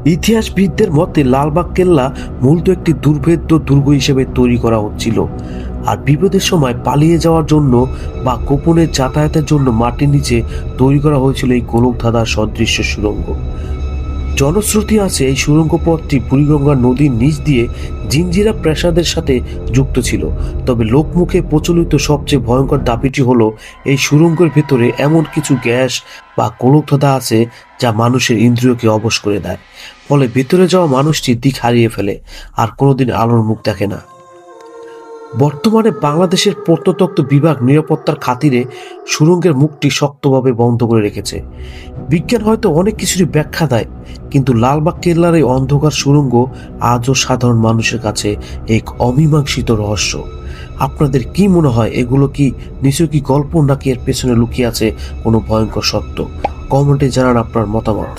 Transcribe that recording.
ইতিহাসবিদদের মতে লালবাগ কেল্লা মূলত একটি দুর্ভেদ্য দুর্গ হিসেবে তৈরি করা হচ্ছিল, আর বিপদের সময় পালিয়ে যাওয়ার জন্য বা গোপনে যাতায়াতের জন্য মাটির নিচে তৈরি করা হয়েছিল এই গোলকধাঁধার সদৃশ্য সুড়ঙ্গ। জনশ্রুতি আছে এই সুড়ঙ্গ পথটি বুড়িগঙ্গা নদীর নিচ দিয়ে জিঞ্জিরা প্রাসাদের সাথে যুক্ত ছিল। তবে লোকমুখে প্রচলিত সবচেয়ে ভয়ঙ্কর দাবিটি হলো এই সুড়ঙ্গের ভেতরে এমন কিছু গ্যাস বা গোলকধাঁধা আছে যা মানুষের ইন্দ্রিয়কে অবশ করে দেয়, ফলে ভেতরে যাওয়া মানুষটি দিক হারিয়ে ফেলে আর কোনোদিন আলোর মুখ দেখে না। বর্তমানে বাংলাদেশের প্রত্নতত্ত্ব বিভাগ নিরাপত্তার খাতিরে সুড়ঙ্গের মুখটি শক্তভাবে বন্ধ করে রেখেছে। বিজ্ঞান হয়তো অনেক কিছুরই ব্যাখ্যা দেয়, কিন্তু লালবাগ কেল্লার এই অন্ধকার সুড়ঙ্গ আজও সাধারণ মানুষের কাছে এক অমীমাংসিত রহস্য। আপনাদের কি মনে হয়, এগুলো কি নিশ্চয় কি গল্প, নাকি এর পেছনে লুকিয়ে আছে কোনো ভয়ঙ্কর সত্য? কমেন্টে জানান আপনার মতামত।